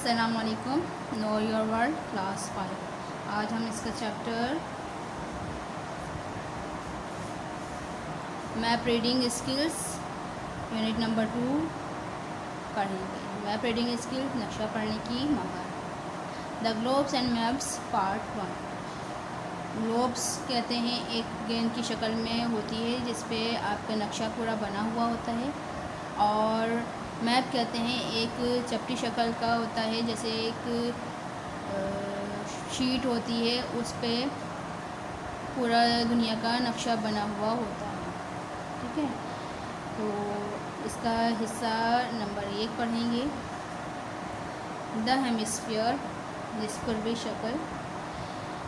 अस्सलाम वालेकुम। Know your world class 5। आज हम इसका chapter map reading skills unit number 2 पढ़ेंगे। मैप रीडिंग स्किल्स, नक्शा पढ़ने की महारत। The globes and maps part 1। Globes कहते हैं एक गेंद की शक्ल में होती है जिस पे आपका नक्शा पूरा बना हुआ होता है, और मैप कहते हैं एक चपटी शक्ल का होता है, जैसे एक शीट होती है, उस पे पूरा दुनिया का नक्शा बना हुआ होता है। ठीक है, तो इसका हिस्सा नंबर 1 पढ़ेंगे। द हेमिस्फीयर, जिसपर भी शक्ल।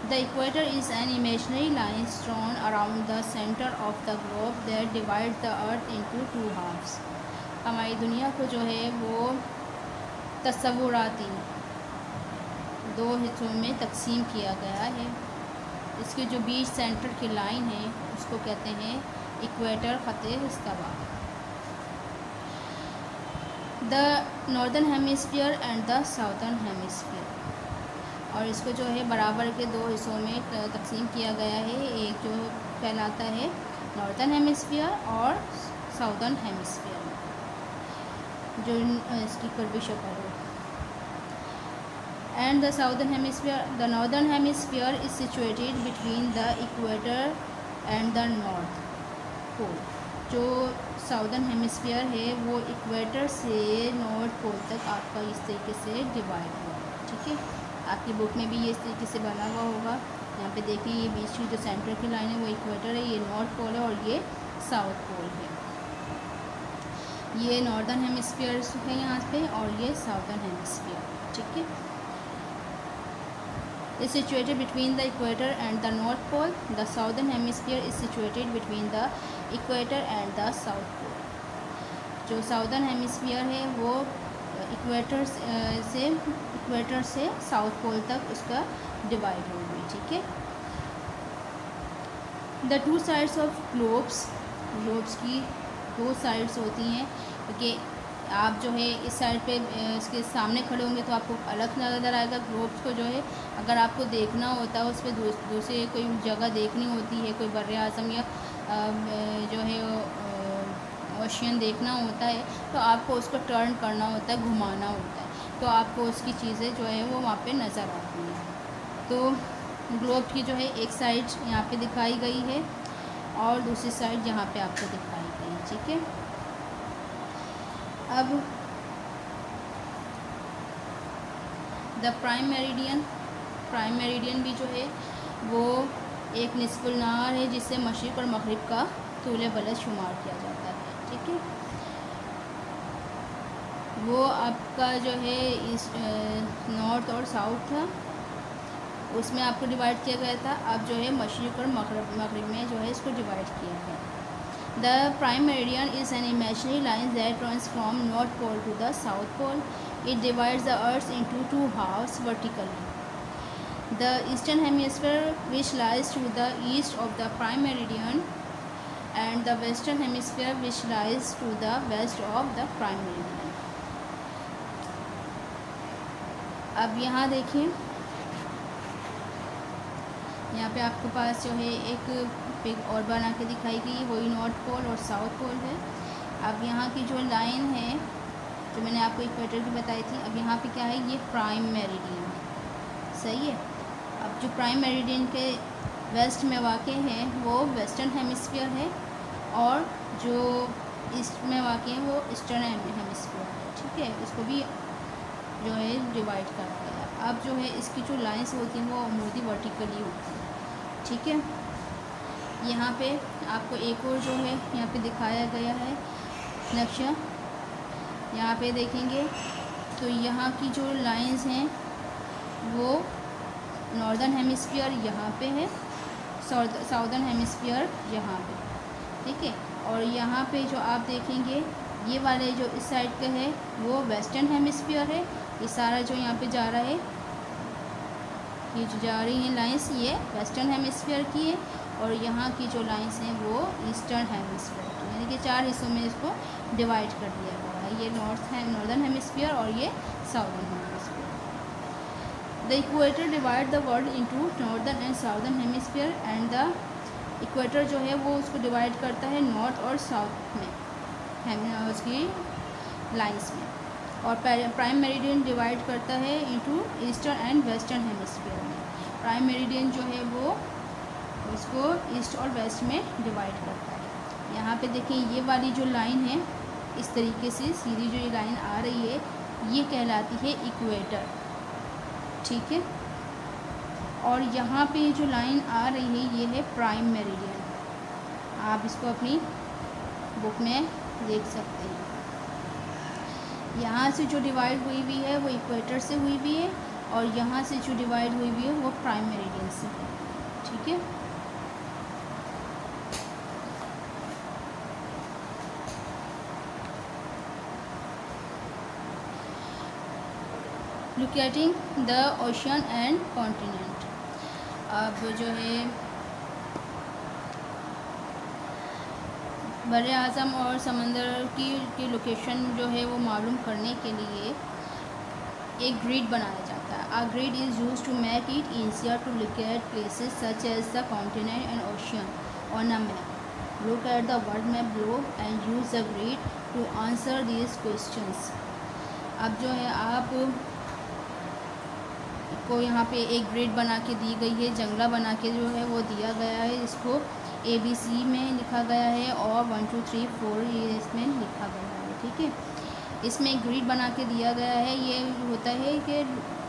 The equator is an imaginary line drawn around the center of the globe that divides the earth into two halves. हमारी दुनिया को जो है वो तस्वुराती 2 हिस्सों में तकसीम किया गया है। इसके जो बीच सेंटर की लाइन है उसको कहते हैं इक्वेटर, ख़त्ते इस्तवा। The northern hemisphere and the southern hemisphere, और इसको जो है बराबर के 2 हिस्सों में तकसीम किया गया है। एक जो कहलाता है नॉर्दर्न हेमिस्फीयर और साउदर्न हेमिस्फीयर, जो इसकी कर्वी शक्ल है। And the southern hemisphere, the northern hemisphere is situated between the equator and the north pole. जो साउदर्न हेमिस्फीयर है वो इक्वेटर से नॉर्थ पोल तक आपका इस तरीके से डिवाइड हुआ है। ठीक है, आपकी बुक में भी ये इस तरीके से बना हुआ होगा। यहाँ पे देखिए, ये बीच की जो सेंटर की लाइन है वो इक्वेटर है, ये नॉर्थ पोल है और ये साउथ पोल है। ये नॉर्दर्न हेमिस्फीयर है यहाँ पे, और ये साउदर्न हेमिस्फीयर। ठीक है, is situated between the equator and the north pole. The southern hemisphere is situated between the equator and the south pole. जो साउदर्न हेमिस्फीयर है वो इक्वेटर से साउथ पोल तक उसका डिवाइड हो गई। ठीक है, द 2 साइड्स ऑफ ग्लोब्स की 2 साइड्स होती हैं, क्योंकि आप जो है इस साइड पे इसके सामने खड़े होंगे तो आपको अलग नज़र आएगा। ग्लोब्स को जो है अगर आपको देखना होता है, उस पर दूसरे कोई जगह देखनी होती है, कोई बर्रे आज़म या जो है ओशियन देखना होता है, तो आपको उसको टर्न करना होता है, घुमाना होता है, तो आपको उसकी चीज़ें जो है वो वहाँ पे नज़र आती हैं। तो ग्लोब की जो है एक साइड यहाँ पे दिखाई गई है और दूसरी साइड यहाँ पे आपको दिखाई गई है। ठीक है, अब द प्राइम मेरिडियन भी जो है वो एक निस्फुल नहार है जिससे मशरिक़ और मग़रिब का तूल बलद शुमार किया जाता है। ठीक है, वो आपका जो है इस नॉर्थ और साउथ था, उसमें आपको डिवाइड किया गया था। अब जो है मशरिक़ और मग़रिब में जो है इसको डिवाइड किया गया। The prime meridian is an imaginary line that runs from North Pole to the South Pole. It divides the Earth into 2 halves vertically. The eastern hemisphere, which lies to the east of the prime meridian, and the western hemisphere, which lies to the west of the prime meridian. अब यहाँ देखिए, यहाँ पे आपके पास जो है एक pick और बना के दिखाई गई, वही नॉर्थ पोल और साउथ पोल है। अब यहाँ की जो लाइन है जो मैंने आपको इक्वेटर की बताई थी, अब यहाँ पे क्या है, ये प्राइम मेरिडियन है। सही है, अब जो प्राइम मेरिडियन के वेस्ट में वाक़ है वो वेस्टर्न हेमिस्फीयर है, और जो ईस्ट में वाक़ है वो ईस्टर्न हेमिस्फीयर है। ठीक है, इसको भी जो है डिवाइड कर दिया। अब जो है इसकी जो लाइन्स होती हैं वो अमूदी वर्टिकली होती है। ठीक है, यहाँ पे आपको एक और जो है यहाँ पे दिखाया गया है नक्शा, यहाँ पे देखेंगे तो यहाँ की जो लाइंस हैं वो नॉर्दर्न हेमिस्फीयर यहाँ पे है, साउदर्न हेमिस्फीयर यहाँ पे। ठीक है, और यहाँ पे जो आप देखेंगे ये वाले जो इस साइड के है वो वेस्टर्न हेमिस्फीयर है। ये सारा जो यहाँ पे जा रहा है, ये जो जा रही हैं लाइंस, ये वेस्टर्न हेमिस्फीयर की है, और यहाँ की जो लाइंस हैं वो ईस्टर्न हेमिस्फीयर, यानी कि 4 हिस्सों में इसको डिवाइड कर दिया गया है। ये नॉर्दर्न हेमिस्फीयर और ये southern hemisphere. The equator divide the world into northern and southern hemisphere and the equator जो है वो उसको डिवाइड करता है नॉर्थ और साउथ में, उसकी लाइंस में। और प्राइम मेरिडियन डिवाइड करता है into eastern and western hemisphere में। प्राइम मेरिडियन जो है वो उसको ईस्ट और वेस्ट में डिवाइड करता है। यहाँ पे देखिए ये वाली जो लाइन है, इस तरीके से सीधी जो ये लाइन आ रही है ये कहलाती है इक्वेटर, ठीक है। और यहाँ पे जो लाइन आ रही है ये है प्राइम मेरिडियन। आप इसको अपनी बुक में देख सकते हैं। यहाँ से जो डिवाइड हुई हुई है वो इक्वेटर से हुई हुई है और यहाँ से जो डिवाइड हुई हुई है वो प्राइम मेरिडियन से है, ठीक है। Locating the ocean and continent. अब जो है बर्रे आज़म और समंदर की लोकेशन जो है वो मालूम करने के लिए एक ग्रिड बनाया जाता है। A grid is used to make it easier to locate places such as the continent and ocean on a map. Look at the world map below and use the grid to answer these questions. अब जो है आप को यहाँ पे एक grid बना के दी गई है, जंगला बना के जो है वो दिया गया है। इसको ABC में लिखा गया है और 1 2 3 4 ये इसमें लिखा गया है, ठीक है। इसमें ग्रिड बना के दिया गया है। ये होता है कि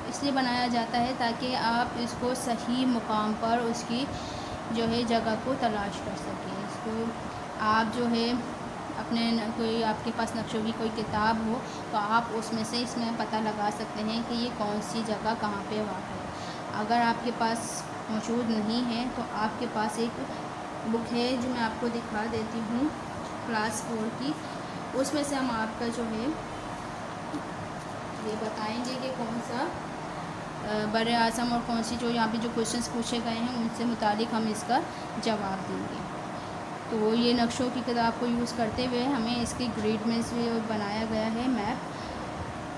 इसलिए बनाया जाता है ताकि आप इसको सही मुकाम पर उसकी जो है जगह को तलाश कर सकें। इसको आप जो है अपने कोई आपके पास नक्शों की कोई किताब हो तो आप उसमें से इसमें पता लगा सकते हैं कि ये कौन सी जगह कहाँ पे वाक़ है। अगर आपके पास मौजूद नहीं है तो आपके पास एक बुक है जो मैं आपको दिखा देती हूँ, क्लास 4 की। उसमें से हम आपका जो है ये बताएंगे कि कौन सा बर्रे आज़म और कौन सी जो यहाँ पे जो क्वेश्चंस पूछे गए हैं उनसे मुतालिक हम इसका जवाब देंगे। तो ये नक्शों की किताब को यूज़ करते हुए हमें इसके ग्रिड में से बनाया गया है मैप,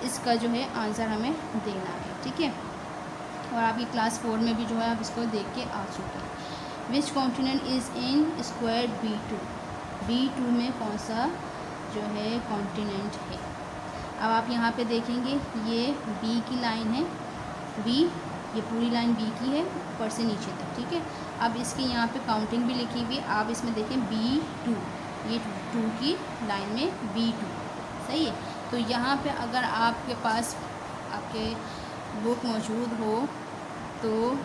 इसका जो है आंसर हमें देना है, ठीक है। और आपकी क्लास 4 में भी जो है आप इसको देख के आ चुके हैं। Which continent is in square B2? B2 में कौन सा जो है कॉन्टिनेंट है। अब आप यहाँ पे देखेंगे ये B की लाइन है, B ये पूरी लाइन B की है ऊपर से नीचे तक, ठीक है। अब इसकी यहाँ पे काउंटिंग भी लिखी हुई, आप इसमें देखें B2, ये 2 की लाइन में B2, सही है। तो यहाँ पे अगर आपके पास आपके बुक मौजूद हो तो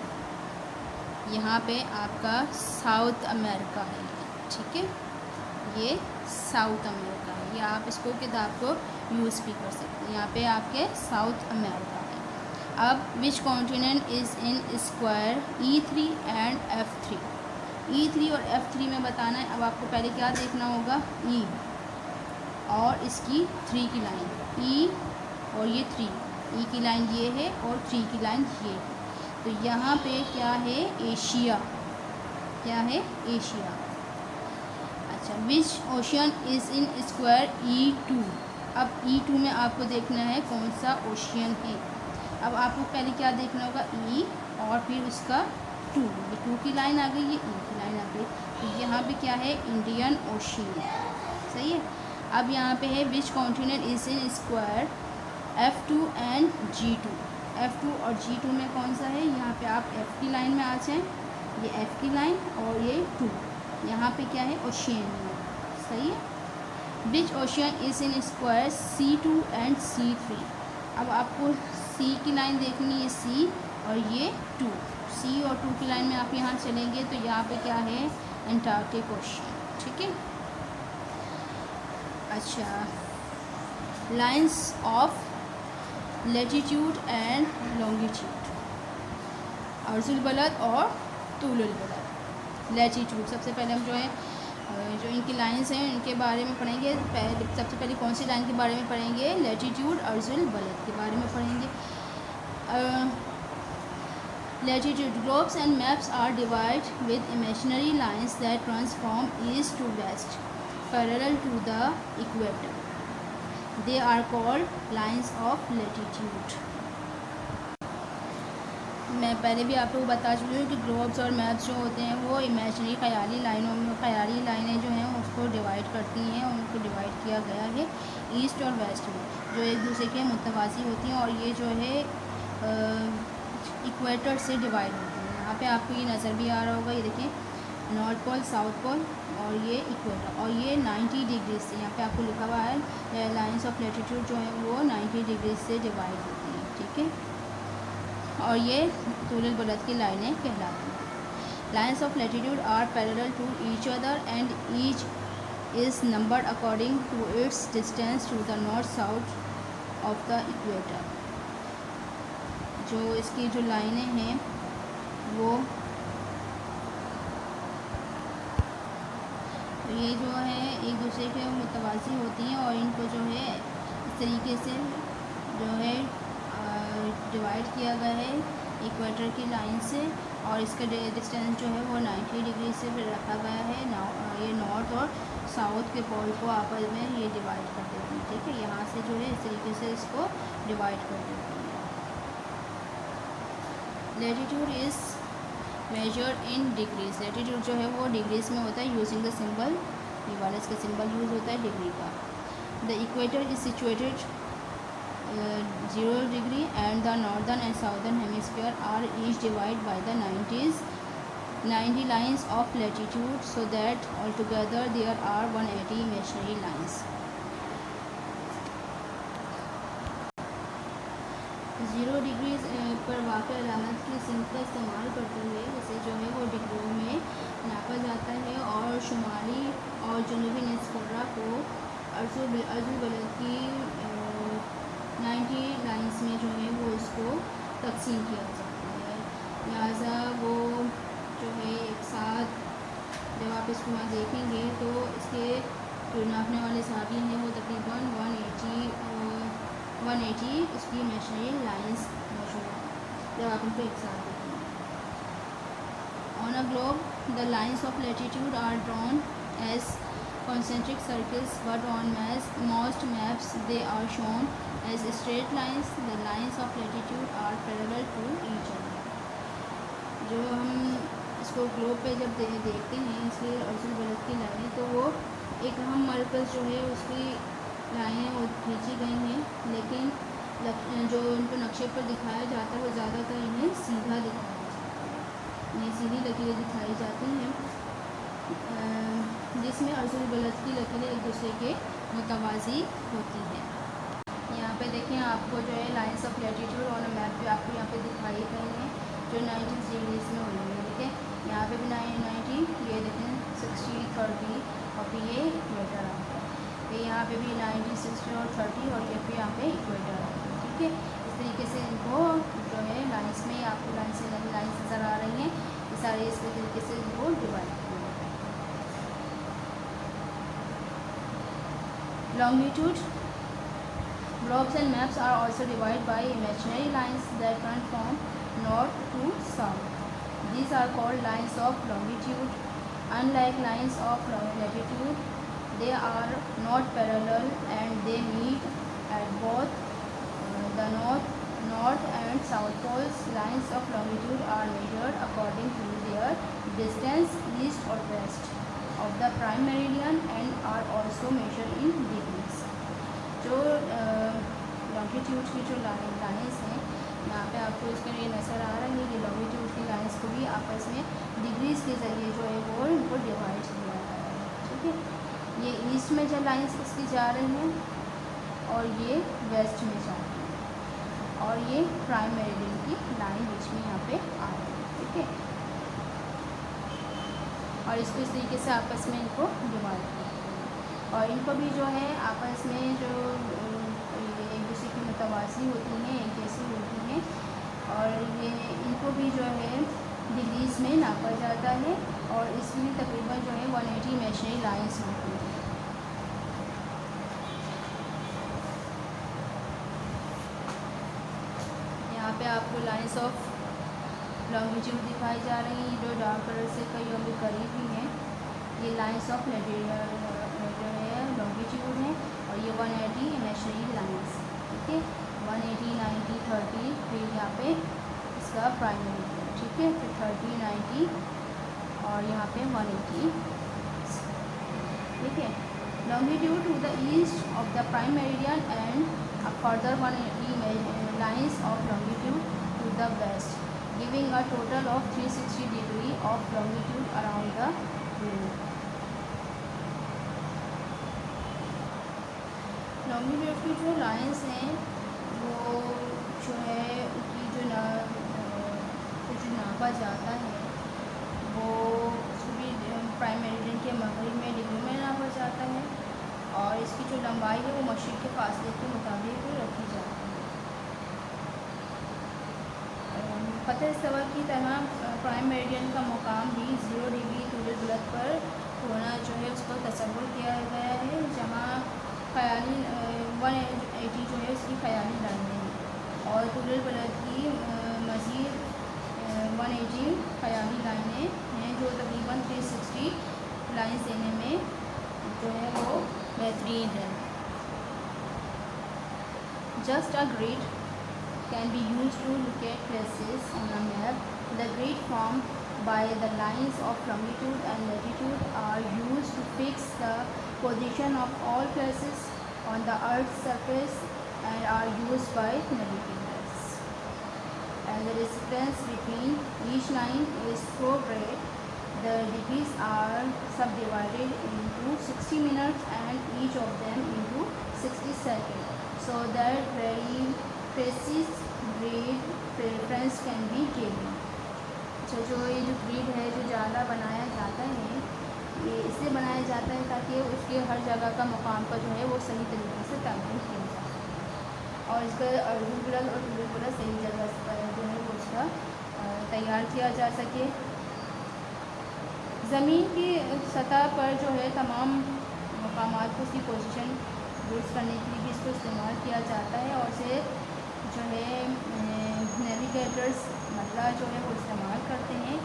यहाँ पे आपका साउथ अमेरिका है, ठीक है। ये साउथ अमेरिका है, या आप इसको किताब को यूज़ भी कर सकते हैं। यहाँ पे आपके साउथ अमेरिका है। अब which continent is in square E3 and F3? E3 और F3 में बताना है। अब आपको पहले क्या देखना होगा, E और इसकी 3 की लाइन, E और ये 3, E की लाइन ये है और 3 की लाइन ये है। तो यहाँ पे क्या है, एशिया, क्या है, एशिया। अच्छा, which ocean is in square E2? अब E2 में आपको देखना है कौन सा ओशियन है। अब आपको पहले क्या देखना होगा, E और फिर उसका 2, ये 2 की लाइन आ गई, ये E की लाइन आ गई। तो यहाँ पे क्या है, इंडियन ओशियन, सही है। अब यहाँ पे है which continent is in square F2 and G2? F2 और G2 में कौन सा है, यहाँ पे आप F की लाइन में आ जाएँ, ये F की लाइन और ये 2, यहाँ पे क्या है, ओशियन, सही है। Which ocean is in square C2 and C3? अब आपको C की लाइन देखनी है, C और ये 2, C और 2 की लाइन में आप यहाँ चलेंगे तो यहाँ पे क्या है, एंटार्क्टिक ओशियन, ठीक है। अच्छा, lines of latitude and longitude, अर्जुल बलद और तूलुल बलद। लैटिट्यूड सबसे पहले हम जो है जो इनकी लाइंस हैं इनके बारे में पढ़ेंगे। सबसे पहले कौन सी लाइन के बारे में पढ़ेंगे, लैटिट्यूड अर्जुल बलद के बारे में पढ़ेंगे। Latitude globes and maps are divided with imaginary lines that runs from east to west, parallel to the equator. They are called lines of latitude. मैं पहले भी आप लोग बता चुकी हूँ कि ग्लोब्स और मैप्स जो होते हैं वो इमेजिनरी ख़याली लाइनों में ख़याली लाइनें जो हैं उसको डिवाइड करती हैं, उनको डिवाइड किया गया है ईस्ट और वेस्ट में, जो एक दूसरे के मुतवाज़ी होती हैं और ये जो है इक्वेटर से डिवाइड होती हैं। यहाँ पे आपको ये नज़र भी आ रहा होगा, ये देखें नॉर्थ पोल, साउथ पोल और ये इक्वेटर, और ये 90 डिग्री से, यहाँ पे आपको लिखा हुआ है लाइन्स ऑफ लैटिट्यूड जो है वो 90 डिग्री से डिवाइड होती हैं, ठीक है। और ये तूल बुलद की लाइनें कहलाती हैं। Lines of latitude are parallel to each other and each is numbered according to its distance to the north south of the equator. जो इसकी जो लाइनें हैं वो ये जो है एक दूसरे के मुतवाज़ी होती हैं और इनको जो है इस तरीके से जो है डिवाइड किया गया है इक्वेटर की लाइन से, और इसका डिस्टेंस जो है वो 90 डिग्री से फिर रखा गया है। ये नॉर्थ और साउथ के पोल को आपस में ये डिवाइड कर देते हैं, ठीक है। यहाँ से जो है इस तरीके से इसको डिवाइड कर देते हैं। Latitude is measured in degrees. Latitude जो है वो डिग्रीज में होता है यूजिंग द सिंबल, ये वाला इसका सिंबल यूज़ होता है डिग्री का। The equator is situated 0 degree and the northern and southern hemisphere are each divided by the 90 lines of latitude, so that altogether there are 180 imaginary lines. 0 degree पर वाक़ अलामत की सिंक का इस्तेमाल करते हुए इसे जो है वो डिग्रियों में नापा जाता है और शुमाली और जनूबी निस्फ़ को अर्ज़ुल बलद की 90 लाइन्स में जो है वो इसको तकसीम किया जाता है। लिहाजा वो जो है एक साथ जब आप इसको वहाँ देखेंगे तो इसके जो नापने वाले साबी हैं वो तकरीबन 180 इसकी इमेजिनरी लाइन्स मौजूद हैं जब आप इनको एक साथ देखेंगे। On a globe the lines of latitude are drawn as concentric circles, but on most maps they are shown as straight lines. The lines of latitude are parallel to each other. जो हम इसको globe पे जब देखते हैं इसलिए अर्जुन बलद की लाइनें, तो वो एक अहम मरकज़ जो है उसकी लाइनें वो खींची गई हैं, लेकिन जो उनको नक्शे पर दिखाया जाता है वो ज़्यादातर इन्हें सीधा दिखाया जाता है, इन्हें सीधी लकीरें दिखाई जाती हैं जिसमें अर्जुन बलद की लकीरें एक दूसरे के मुतवाज़ी होती हैं। यहाँ पे देखें आपको जो है lines of latitude on map पे आपको यहाँ पे दिखाई गई हैं जो 90 डिग्रीज में हुई है, ठीक है। यहाँ पे भी 90, ये देखें 60, 30 और फिर ये इक्वेटर आता है, फिर यहाँ पे भी 90, 60 और 30 और ये फिर यहाँ पे इक्वेटर आता है, ठीक है। इस तरीके से इनको जो है लाइन्स में आपको लाइन्स नज़र आ रही हैं, ये सारे इस तरीके से इनको डिवाइड किया। Longitude globes and maps are also divided by imaginary lines that run from north to south. These are called lines of longitude. Unlike lines of latitude, they are not parallel and they meet at both the north and south poles. Lines of longitude are measured according to their distance east or west of the prime meridian and are also measured in degrees. जो longitude की जो lines हैं यहाँ पे आपको इसके लिए नज़र आ रहा है कि लॉन्गिट्यूड की लाइन्स को भी आपस में डिग्रीज़ के ज़रिए जो है वो इनको डिवाइड किया गया है, ठीक है। ये ईस्ट में जो लाइन्स इसकी जा रही हैं और ये वेस्ट में जा रही हैं और ये प्राइम मेरिडियन की लाइन बीच में यहाँ पे आ रही है, ठीक है। और इसको इस तरीके से आपस में इनको डिवाइड करते हैं और इनको भी जो है आपस में जो एक दूसरे की मुतवाज़ी होती हैं, एक जैसी होती हैं और ये इनको भी जो है डिग्रीज़ में नापा जाता है और इसमें तकरीबन जो है 180 इमेजिनरी लाइन्स होती हैं। यहाँ पे आपको लाइन्स ऑफ लॉन्गिट्यूड दिखाई जा रही हैं, जो डार्क कलर से कई अभी करीब ही हैं। ये लाइंस ऑफ जो है लॉन्गिट्यूड है, और ये 180 इमेजिनरी लाइंस, ठीक है। 180, 90, 30, फिर यहाँ पे इसका प्राइम मेरिडियन, ठीक है। फिर 30, 90 और यहाँ पे 180, ठीक है। Longitude to the east of the prime meridian and further 180 lines of longitude to the west, giving a total of 360 degree of longitude around the globe. Longitude की जो लाइंस हैं वो जो है उनकी जो नापा जाता है वो भी प्राइम मेरिडियन के मगरिब में डिग्री में नापा जाता है, और इसकी जो लंबाई है वो मशरिक़ के फासले के मुताबिक रखी जाती है। फ़तह इस्तवा की तरह प्राइम मेरिडियन का मुकाम भी 0 डिग्री तूल बुलंद पर होना जो है उसको तसव्वुर किया गया है, जहाँ ख़याली 180 जो है उसकी ख़याली लाइनें हैं, और तूल बुलंद की मज़ीद 180 ख़याली लाइनें हैं, जो तकरीबन 360 लाइन्स देने में जो है वो बेहतरीन है। Just a grid can be used to locate places on a map. The grid formed by the lines of longitude and latitude are used to fix the position of all places on the Earth's surface and are used by navigators. And the distance between each line is so great, the degrees are subdivided into 60 minutes and each of them into 60 seconds, so that very precious grid preference can be given. अच्छा, जो ये जो grid है जो जाला बनाया जाता है, ये इसलिए बनाया जाता है ताकि उसके हर जगह का मुकाम का जो है वो सही तरीके से तयन किया जाए, और इसका अर्जुन बुलंद और टूल बुलंद सही जगह पर जो है वो उसका तैयार किया जा सके। ज़मीन की सतह पर जो है तमाम मुकामात को उसकी पोजीशन दुरुस्त करने के लिए भी इसको इस्तेमाल किया जाता है, और इसे जो है नेविगेटर्स मतलब जो है वो इस्तेमाल करते हैं,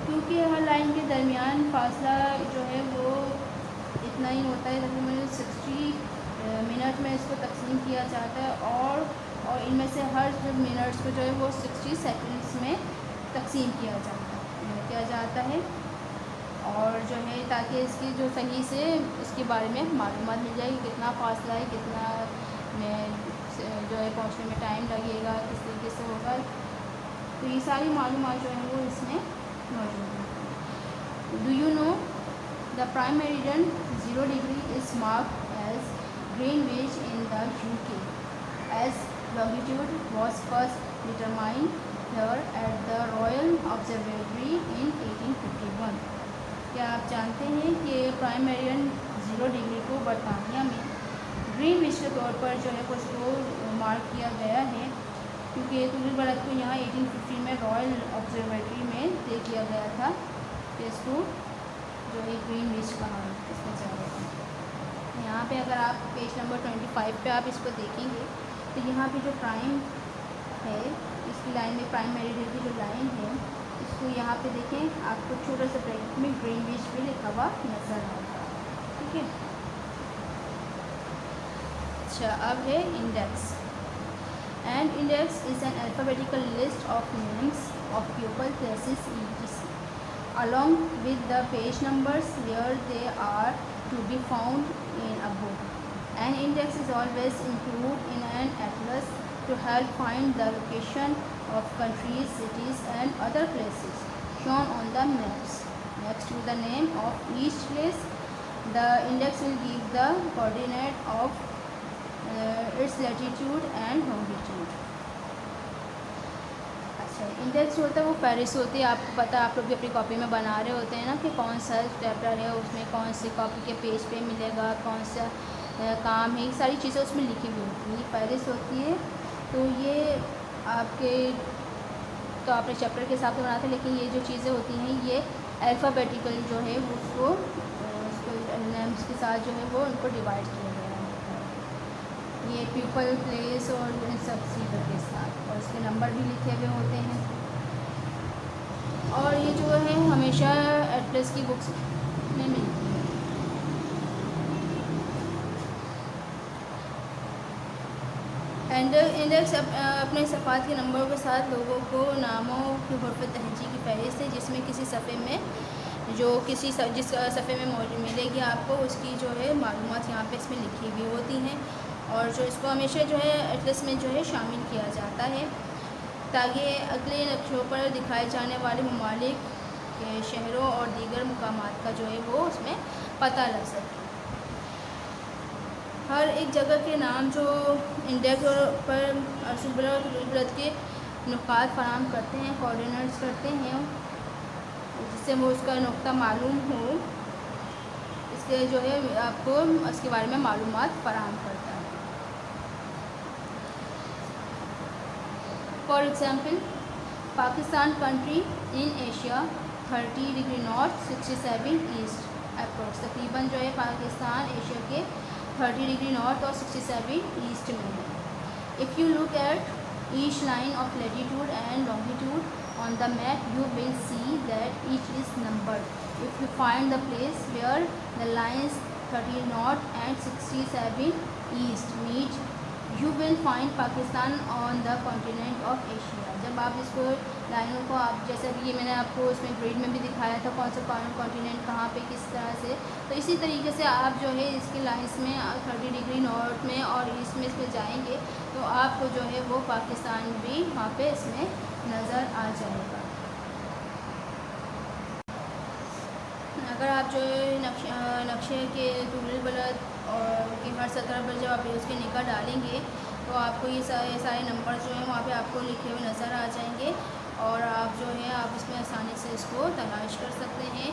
क्योंकि हर लाइन के दरमियान फासला जो है वो इतना ही होता है, तकरीबन 60 मिनट में इसको तकसीम किया जाता है, और इनमें से हर मिनट्स को जो है वो 60 सेकंड्स में तकसीम किया जाता है, और जो है ताकि इसकी जो सही से इसके बारे में मालूमात मिल जाए, कितना फासला है, कितना में जो है पहुंचने में टाइम लगेगा, किस तरीके से होगा, तो ये सारी मालूमात जो है वो इसमें मौजूद है। Do you know the prime meridian 0 degree is marked as Greenwich in the UK, as longitude was first determined here at the royal observatory in 1851। क्या आप जानते हैं कि प्राइम मेरिडियन 0 डिग्री को बरतानिया में ग्रीनविच के तौर पर जो है उसको मार्क किया गया है, क्योंकि तूल बुलंद को यहाँ 1850 में रॉयल ऑब्जर्वेटरी में तय किया गया था कि इसको जो है ग्रीनविच कहा इसमें जाएगा। यहाँ पे अगर आप पेज नंबर 25 पे आप इसको देखेंगे तो यहाँ पे जो प्राइम है इसकी लाइन में प्राइम मेरिडियन की जो लाइन है इसको यहाँ पे देखें, आपको छोटा सा ब्रैकेट में ग्रीनविच भी लिखा हुआ नजर आएगा, ठीक है। अच्छा, अब है index. And index is an alphabetical list of names of people, places, etc. along with the page numbers where they are to be found in a book. An index is always included in an atlas to help find the location of countries, cities and other places shown on the maps. Next to the name of each place, the index will give the coordinate of its latitude and longitude. अच्छा, index होता है वो फहरिस्त होती है, आपको पता है, आप लोग भी अपनी कॉपी में बना रहे होते हैं ना कि कौन सा चैप्टर है, उसमें कौन सी कॉपी के पेज पे मिलेगा, कौन सा काम है, ये सारी चीज़ें उसमें लिखी हुई होती है, फहरिस्त होती है। तो ये आपके तो आपने चैप्टर के हिसाब से बनाते हैं, लेकिन ये जो चीज़ें होती हैं ये अल्फ़ाबेटिकल जो है उसको नेम्स के साथ जो है वो उनको डिवाइड किया गया है, ये पीपल, प्लेस और इन सब चीज़ों के साथ, और इसके नंबर भी लिखे हुए होते हैं। हमेशा एटलस की बुक्स में मिलती है। इंडेक्स अपने सफ़ात के नंबरों के साथ लोगों को नामों की हुर्फ तहजी की फहरिस्त है, जिसमें किसी सफ़े में जो जिस सफ़े में मौजूद मिलेगी आपको उसकी जो है मालूमात यहाँ पे इसमें लिखी हुई होती हैं, और जो इसको हमेशा जो है एटलस में जो है शामिल किया जाता है ताकि अगले नक्शों पर दिखाए जाने वाले ममालिक के शहरों और दीगर मुकामात का जो है वो उसमें पता लग सके। हर एक जगह के नाम जो इंडेक्स पर अर्शुबलद के नुकात फराम करते हैं, कोऑर्डिनेट्स करते हैं, जिससे वो उसका नुक्ता मालूम हो, इसके जो है आपको उसके बारे में मालूमात फराम करता है। For example, Pakistan country in Asia 30 degree north 67 east approx, तकरीबन जो है पाकिस्तान एशिया के 30 डिग्री नॉर्थ और 67 ईस्ट में है। If you look at each line of latitude and longitude on the map you will see that each is numbered. If you find the place where the lines 30 north and 67 east meet you will find Pakistan on the continent of Asia. जब आप इसको लाइनों को आप जैसे अभी ये मैंने आपको इसमें ग्रिड में भी दिखाया था कौन सा कॉन्टिनेंट कहाँ पे किस तरह से, तो इसी तरीके से आप जो है इसकी लाइंस में 30 डिग्री नॉर्थ में और ईस्ट में इसमें जाएंगे तो आपको जो है वो पाकिस्तान भी वहाँ पे इसमें नज़र आ जाएगा। अगर आप जो है नक्शे के टूल बलद और कि हर सतह पर जब आप उसके निकाह डालेंगे तो आपको ये सारे नंबर जो हैं वहाँ पे आपको लिखे हुए नज़र आ जाएंगे, और आप जो है आप इसमें आसानी से इसको तलाश कर सकते हैं।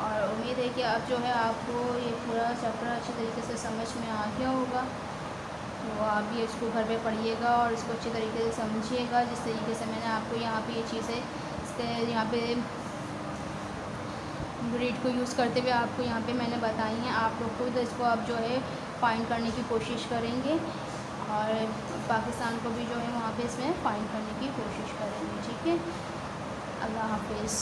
और उम्मीद है कि आप जो है आपको ये पूरा चैप्टर अच्छी तरीके से समझ में आ गया होगा, तो आप ये इसको घर पे पढ़िएगा और इसको अच्छी तरीके से समझिएगा। जिस तरीके से मैंने आपको यहाँ पे ये चीज़ें इसके यहाँ पे ग्रिड को यूज़ करते हुए आपको यहाँ पे मैंने बताई हैं, आप लोग खुद इसको आप जो है फाइंड करने की कोशिश करेंगे और पाकिस्तान को भी जो है वहाँ पे इसमें फाइंड करने की कोशिश करेंगे। ठीक है, अल्लाह हाफिज़।